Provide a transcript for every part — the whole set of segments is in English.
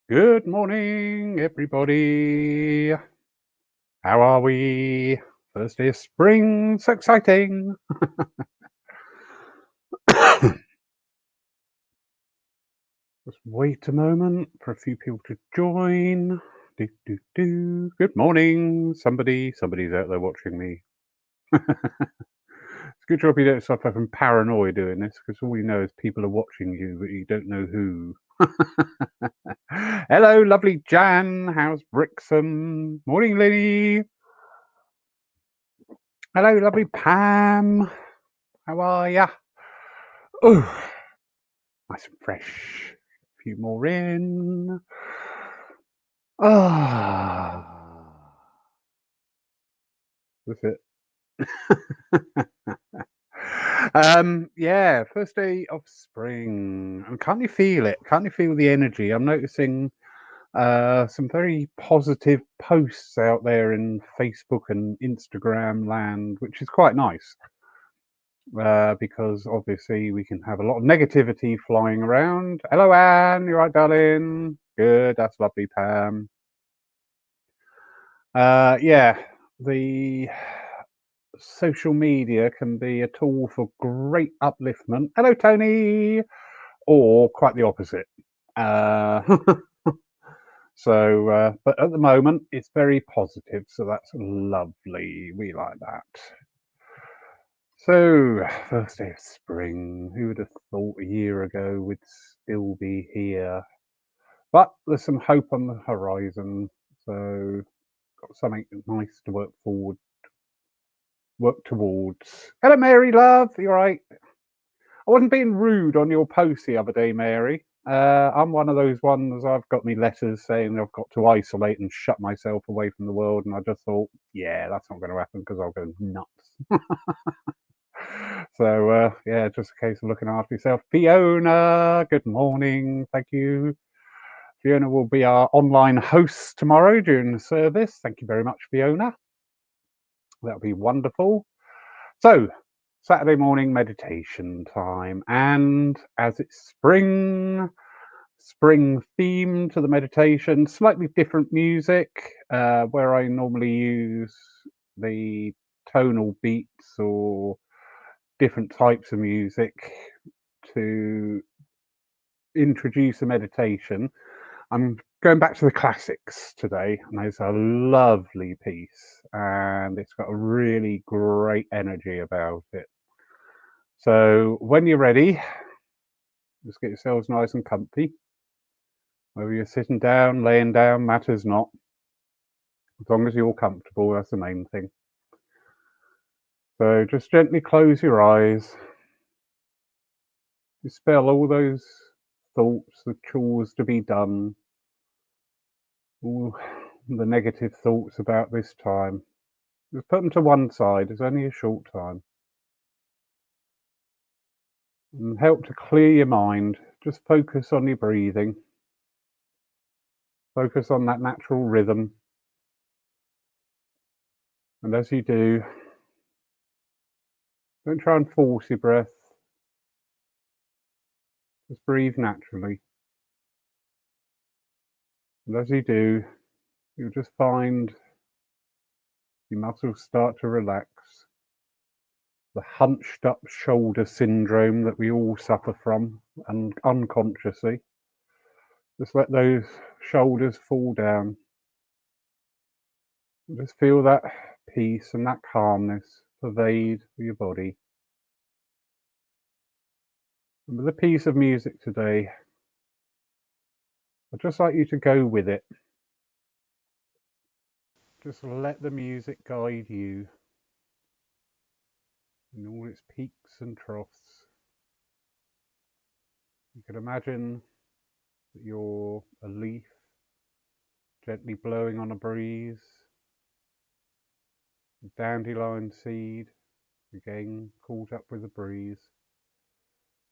Good morning, everybody. How are we? First day of spring, so exciting. Just wait a moment for a few people to join. Do, do, do. Good morning, somebody. Somebody's out there watching me. It's a good job you don't suffer from paranoia doing this, because all you know is people are watching you, but you don't know who. Hello, lovely Jan. How's Brixham? Morning, Lily. Hello, lovely Pam. How are ya? Oh, nice and fresh. A few more in. Ah, that's it. Yeah, first day of spring. And can't you feel it? Can't you feel the energy? I'm noticing some very positive posts out there in Facebook and Instagram land, which is quite nice. Because obviously we can have a lot of negativity flying around. Hello, Anne. You right, darling? Good. That's lovely, Pam. Yeah, the social media can be a tool for great upliftment. Hello, Tony. Or quite the opposite. Uh, but at the moment, it's very positive, so that's lovely. We like that. So, first day of spring. Who would have thought a year ago we'd still be here? But there's some hope on the horizon. So, got something nice to work towards. Hello, Mary, love. You all right? I wasn't being rude on your post the other day, Mary. I'm one of those ones. I've got me letters saying I've got to isolate and shut myself away from the world, and I just thought, yeah, that's not going to happen because I'll go nuts. So yeah, just a case of looking after yourself. Fiona, good morning. Thank you. Fiona will be our online host tomorrow during the service. Thank you very much, Fiona. That'll be wonderful. So, Saturday morning meditation time, and as it's spring theme to the meditation, slightly different music, where I normally use the tonal beats or different types of music to introduce a meditation. I'm going back to the classics today, and there's a lovely piece, and it's got a really great energy about it. So when you're ready, just get yourselves nice and comfy. Whether you're sitting down, laying down, matters not. As long as you're comfortable, that's the main thing. So just gently close your eyes. Dispel all those thoughts, the chores to be done, all the negative thoughts about this time. Just put them to one side. It's only a short time. And help to clear your mind. Just focus on your breathing. Focus on that natural rhythm. And as you do, don't try and force your breath. Just breathe naturally. And as you do, you'll just find your muscles start to relax. The hunched up shoulder syndrome that we all suffer from, and unconsciously. Just let those shoulders fall down. Just feel that peace and that calmness pervade your body. And with a piece of music today, I'd just like you to go with it. Just let the music guide you in all its peaks and troughs. You can imagine that you're a leaf gently blowing on a breeze, a dandelion seed again caught up with the breeze.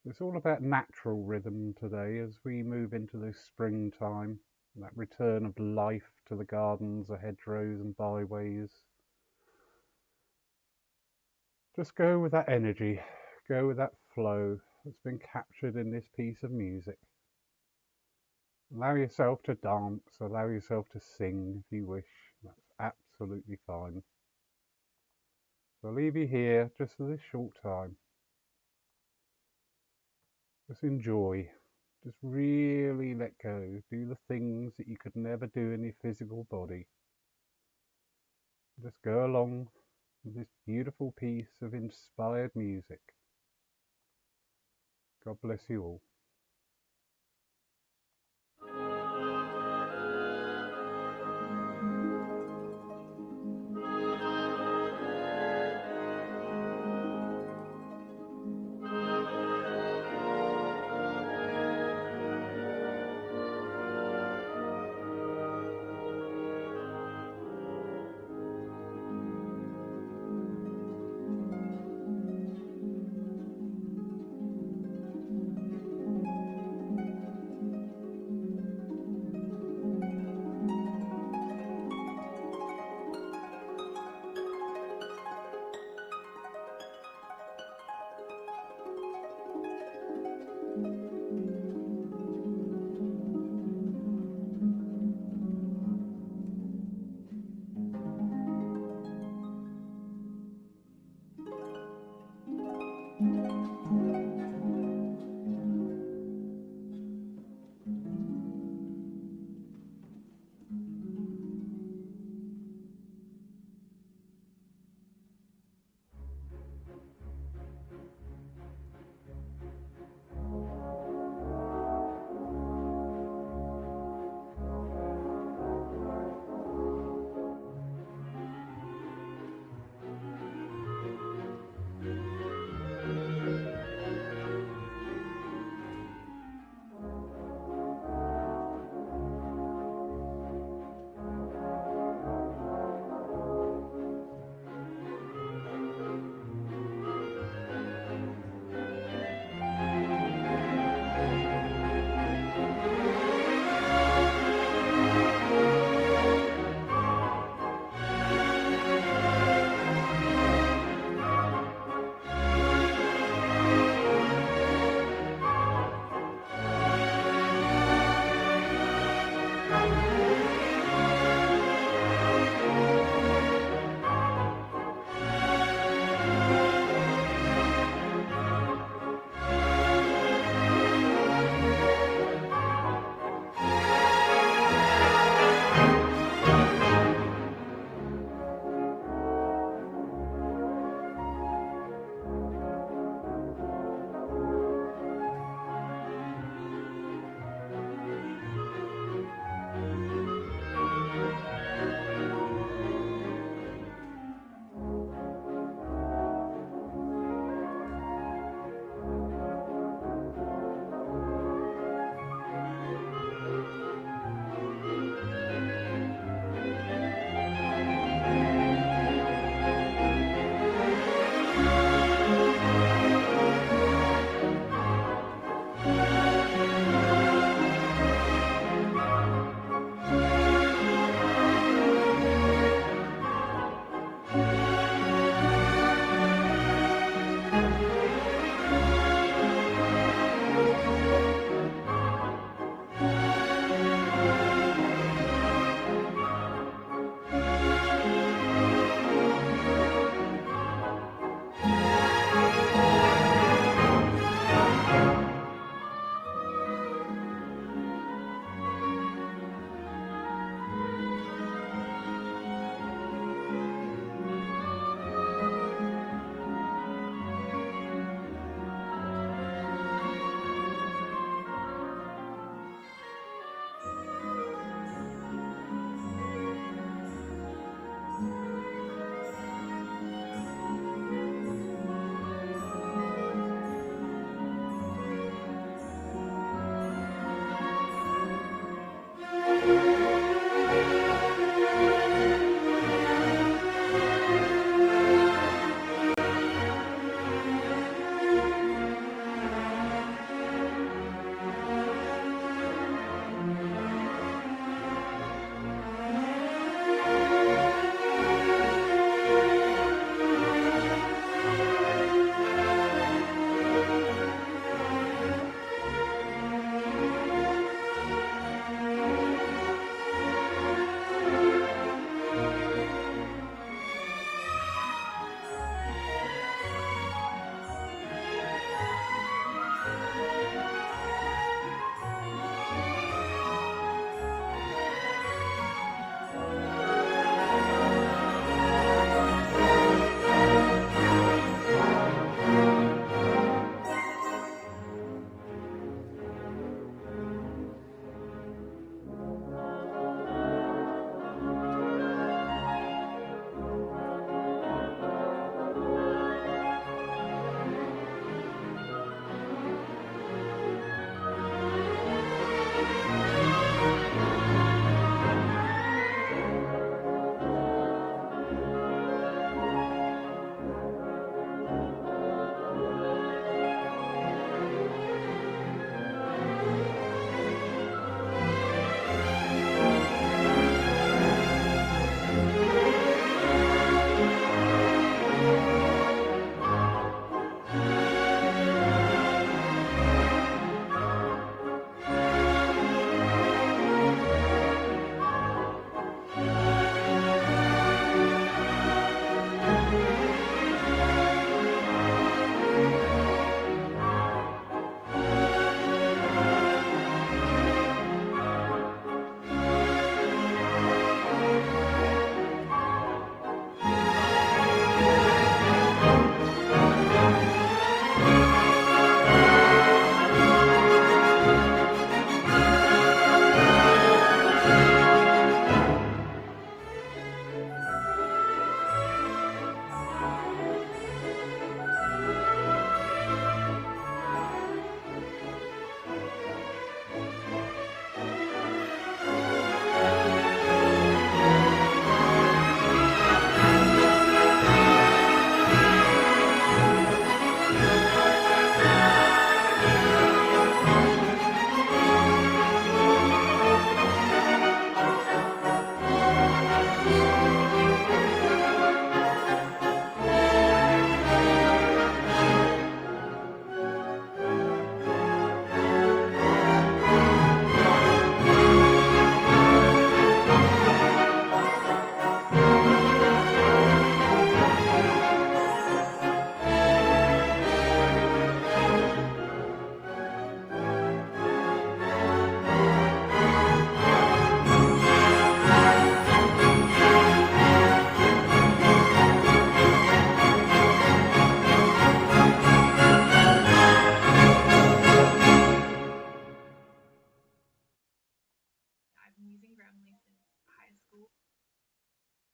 It's all about natural rhythm today as we move into this springtime, that return of life to the gardens, the hedgerows and byways. Just go with that energy, go with that flow that's been captured in this piece of music. Allow yourself to dance, allow yourself to sing if you wish. That's absolutely fine. So I'll leave you here just for this short time. Just enjoy. Just really let go. Do the things that you could never do in your physical body. Just go along with this beautiful piece of inspired music. God bless you all.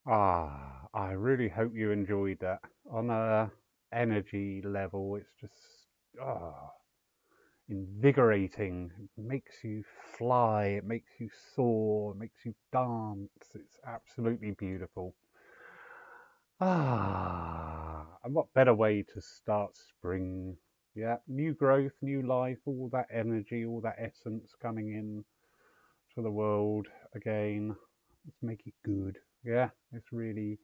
I really hope you enjoyed that. On a energy level, it's just ah, invigorating. It makes you fly, it makes you soar, it makes you dance. It's absolutely beautiful. And what better way to start spring? Yeah, new growth, new life, all that energy, all that essence coming in to the world again. Let's make it good. Yeah, let's really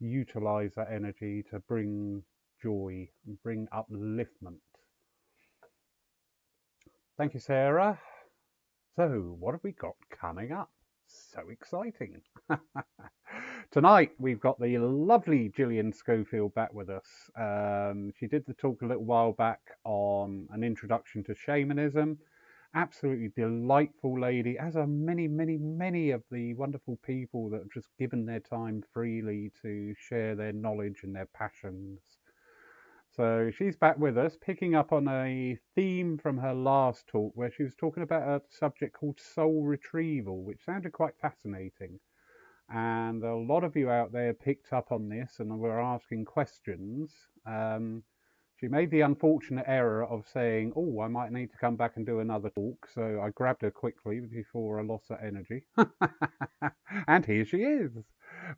utilize that energy to bring joy and bring upliftment. Thank you, Sarah. So, what have we got coming up? So exciting. Tonight, we've got the lovely Gillian Schofield back with us. She did the talk a little while back on an introduction to shamanism. Absolutely delightful lady, as are many, many, many of the wonderful people that have just given their time freely to share their knowledge and their passions. So she's back with us, picking up on a theme from her last talk where she was talking about a subject called soul retrieval, which sounded quite fascinating. And a lot of you out there picked up on this and were asking questions. She made the unfortunate error of saying, "Oh, I might need to come back and do another talk." So I grabbed her quickly before I lost that energy. And here she is,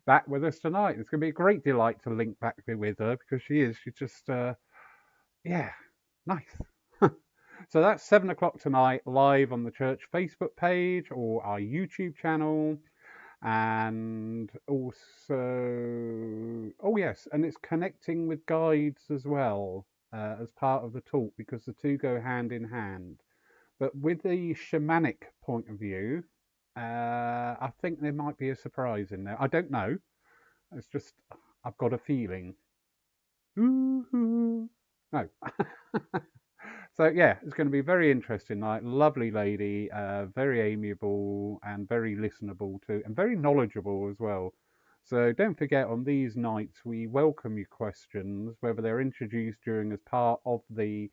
back with us tonight. It's going to be a great delight to link back with her because she's just, yeah, nice. So that's 7 o'clock tonight, live on the church Facebook page or our YouTube channel. And also, oh yes, and it's connecting with guides as well as part of the talk because the two go hand in hand. But with the shamanic point of view, I think there might be a surprise in there. I don't know. It's just I've got a feeling. Ooh, no. So yeah, it's going to be very interesting night. Lovely lady, very amiable and very listenable to, and very knowledgeable as well. So don't forget, on these nights we welcome your questions, whether they're introduced during as part of the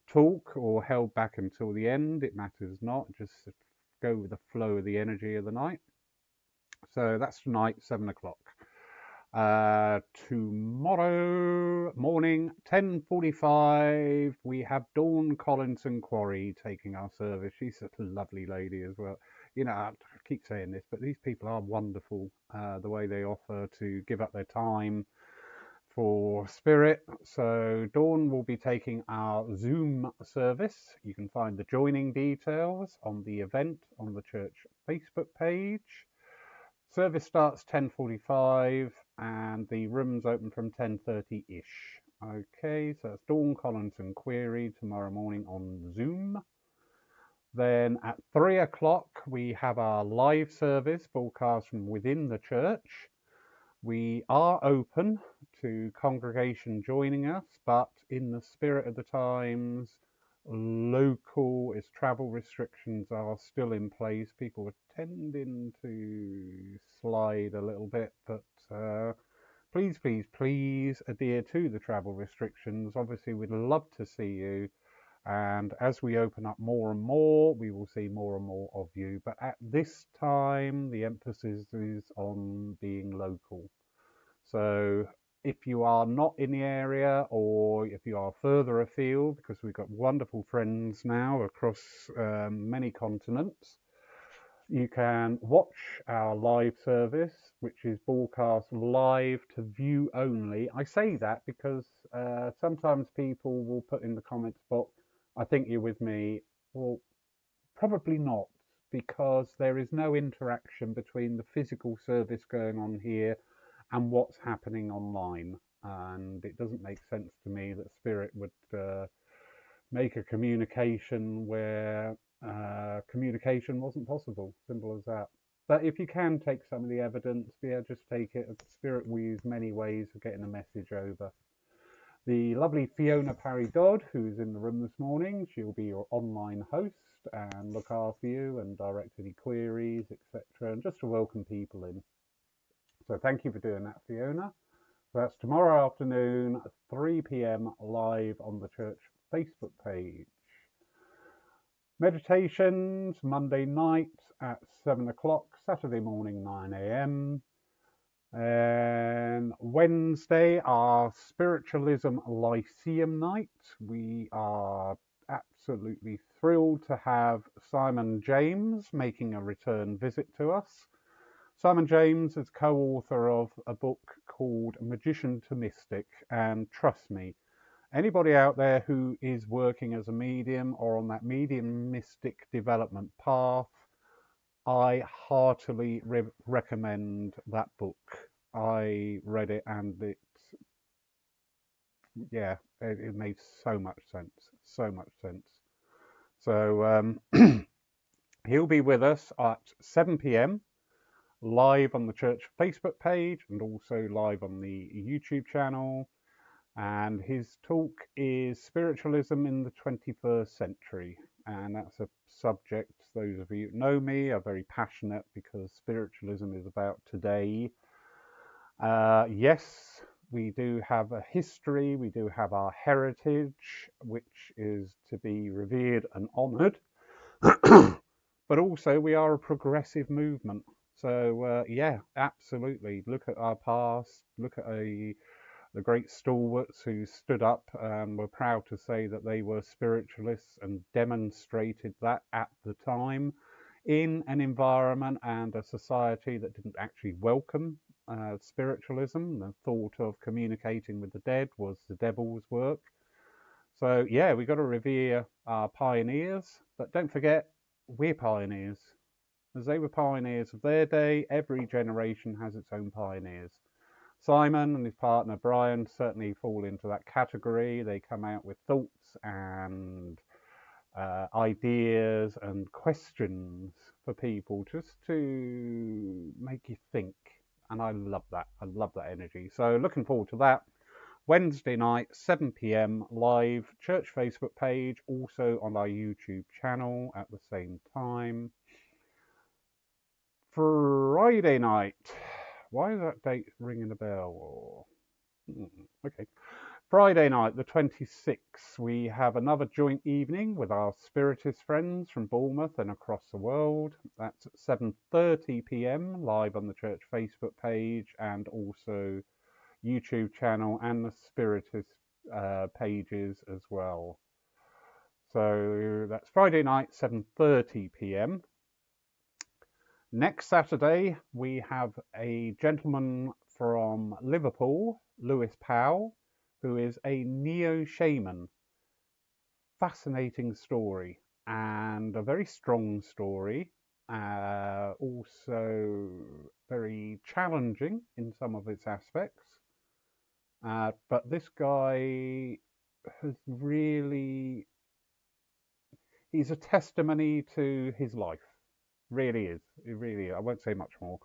talk or held back until the end. It matters not. Just go with the flow of the energy of the night. So that's tonight, 7 o'clock. Tomorrow morning, 10:45, we have Dawn Collinson Quarry taking our service. She's a lovely lady as well. You know, I keep saying this, but these people are wonderful. The way they offer to give up their time for spirit. So Dawn will be taking our Zoom service. You can find the joining details on the event on the church Facebook page. Service starts 10:45 and the rooms open from 10:30-ish. Okay, so that's Dawn Collinson Query tomorrow morning on Zoom. Then at 3 o'clock, we have our live service broadcast from within the church. We are open to congregation joining us, but in the spirit of the times, local as travel restrictions are still in place. People are tending to slide a little bit, but please, please, please adhere to the travel restrictions. Obviously, we'd love to see you. And as we open up more and more, we will see more and more of you. But at this time, the emphasis is on being local. So if you are not in the area or if you are further afield, because we've got wonderful friends now across many continents, you can watch our live service, which is broadcast live to view only. I say that because sometimes people will put in the comments box, I think you're with me. Well, probably not, because there is no interaction between the physical service going on here and what's happening online. And it doesn't make sense to me that Spirit would make a communication where communication wasn't possible. Simple as that. But if you can take some of the evidence, yeah, just take it. Spirit will use many ways of getting a message over. The lovely Fiona Parry Dodd, who's in the room this morning, she'll be your online host and look after you and direct any queries, etc., and just to welcome people in. So thank you for doing that, Fiona. So that's tomorrow afternoon, 3 p.m. live on the church Facebook page. Meditations, Monday night at 7 o'clock, Saturday morning, 9 a.m. And Wednesday, our Spiritualism Lyceum night. We are absolutely thrilled to have Simon James making a return visit to us. Simon James is co-author of a book called Magician to Mystic, and trust me, anybody out there who is working as a medium or on that medium mystic development path, I heartily recommend that book. I read it and it made so much sense, so much sense. So he'll be with us at 7 p.m. live on the church Facebook page and also live on the YouTube channel. And his talk is Spiritualism in the 21st Century. And that's a subject, those of you who know me are very passionate because spiritualism is about today. Yes, we do have a history, we do have our heritage, which is to be revered and honoured. But also we are a progressive movement. So yeah, absolutely. Look at our past, look at the great stalwarts who stood up and were proud to say that they were spiritualists and demonstrated that at the time in an environment and a society that didn't actually welcome spiritualism. The thought of communicating with the dead was the devil's work. So yeah, we've got to revere our pioneers, but don't forget, we're pioneers. As they were pioneers of their day, every generation has its own pioneers. Simon and his partner Brian certainly fall into that category. They come out with thoughts and ideas and questions for people just to make you think. And I love that. I love that energy. So looking forward to that. Wednesday night, 7 p.m. live church Facebook page, also on our YouTube channel at the same time. Friday night. Why is that date ringing a bell? Okay. Friday night, the 26th, we have another joint evening with our Spiritist friends from Bournemouth and across the world. That's at 7:30 p.m. live on the church Facebook page and also YouTube channel and the Spiritist pages as well. So that's Friday night, 7:30 p.m. Next Saturday, we have a gentleman from Liverpool, Lewis Powell, who is a neo-shaman. Fascinating story and a very strong story. Also very challenging in some of its aspects. But this guy has really, he's a testimony to his life. Really is. It really is. I won't say much more.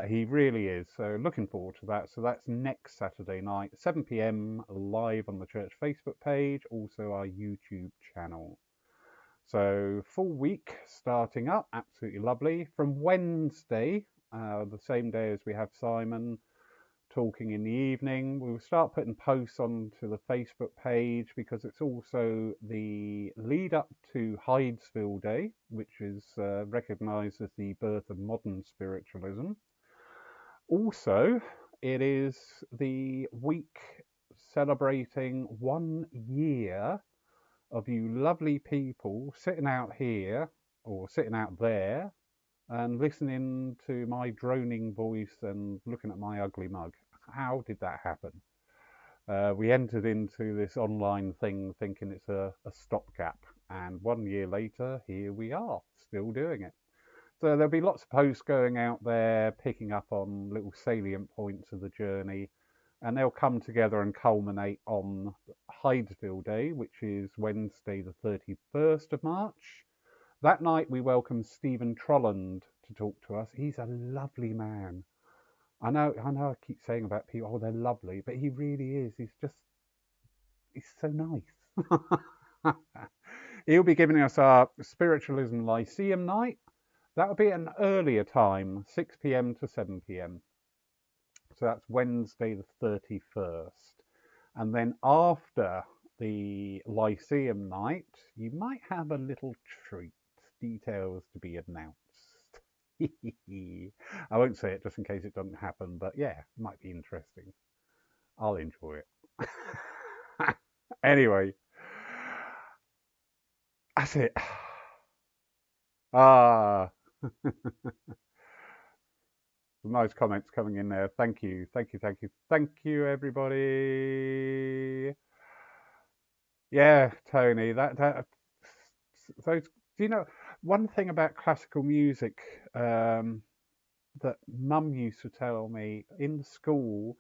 He really is. So looking forward to that. So that's next Saturday night, 7 p.m. live on the church Facebook page, also our YouTube channel. So full week starting up, absolutely lovely. From Wednesday, the same day as we have Simon talking in the evening, we will start putting posts onto the Facebook page because it's also the lead up to Hydesville Day, which is recognised as the birth of modern spiritualism. Also, it is the week celebrating 1 year of you lovely people sitting out here or sitting out there and listening to my droning voice and looking at my ugly mug. How did that happen? We entered into this online thing thinking it's a stopgap, and 1 year later, here we are, still doing it. So there'll be lots of posts going out there, picking up on little salient points of the journey, and they'll come together and culminate on Hydesville Day, which is Wednesday the 31st of March. That night we welcome Stephen Trolland to talk to us. He's a lovely man. I know I keep saying about people, oh, they're lovely, but he really is. He's so nice. He'll be giving us our Spiritualism Lyceum night. That'll be at an earlier time, 6 p.m. to 7 p.m. So that's Wednesday the 31st. And then after the Lyceum night, you might have a little treat. Details to be announced. I won't say it just in case it doesn't happen, but yeah, it might be interesting. I'll enjoy it. Anyway, that's it. Ah, some nice comments coming in there. Thank you, thank you, thank you, thank you, everybody. Yeah, Tony, that those. Do you know one thing about classical music that Mum used to tell me in school?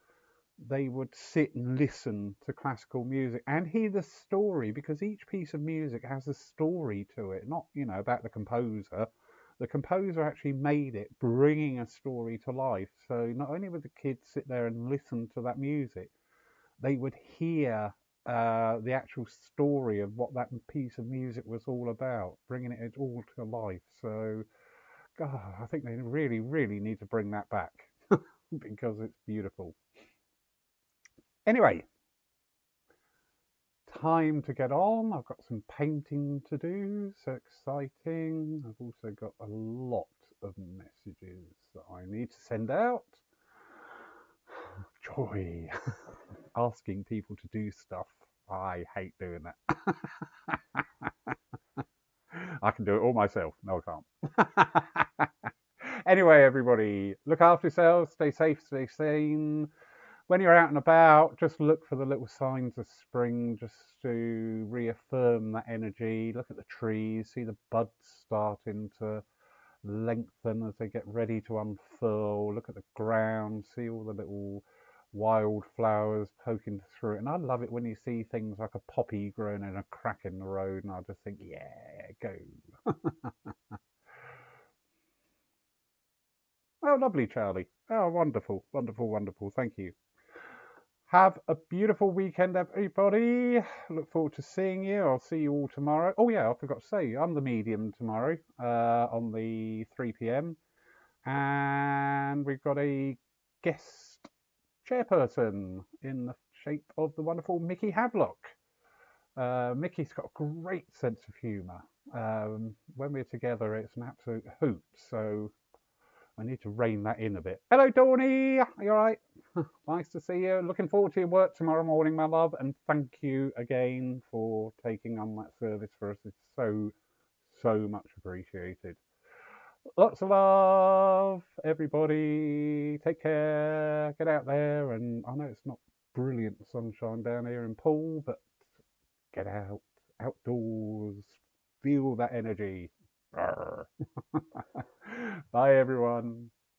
They would sit and listen to classical music and hear the story because each piece of music has a story to it, not, about the composer. The composer actually made it, bringing a story to life. So not only would the kids sit there and listen to that music, they would hear the actual story of what that piece of music was all about, bringing it all to life. So, God, I think they really, really need to bring that back because it's beautiful. Anyway, time to get on. I've got some painting to do, so exciting. I've also got a lot of messages that I need to send out. Joy. Asking people to do stuff. I hate doing that. I can do it all myself. No, I can't. Anyway, everybody, look after yourselves. Stay safe, stay sane. When you're out and about, just look for the little signs of spring just to reaffirm that energy. Look at the trees, see the buds starting to lengthen as they get ready to unfurl. Look at the ground, see all the little wildflowers poking through it. And I love it when you see things like a poppy growing in a crack in the road, and I just think, yeah, go. Oh, lovely, Charlie. Oh, wonderful, wonderful, wonderful. Thank you. Have a beautiful weekend, everybody. Look forward to seeing you. I'll see you all tomorrow. Oh, yeah, I forgot to say, I'm the medium tomorrow on the 3 p.m. And we've got a guest chairperson in the shape of the wonderful Mickey Havelock. Mickey's got a great sense of humour. When we're together, it's an absolute hoot. So I need to rein that in a bit. Hello, Dawny. Are you all right? Nice to see you. Looking forward to your work tomorrow morning, my love. And thank you again for taking on that service for us. It's so, so much appreciated. Lots of love, everybody. Take care. Get out there. And I know it's not brilliant sunshine down here in Poole, but get out, outdoors, feel that energy. Bye, everyone.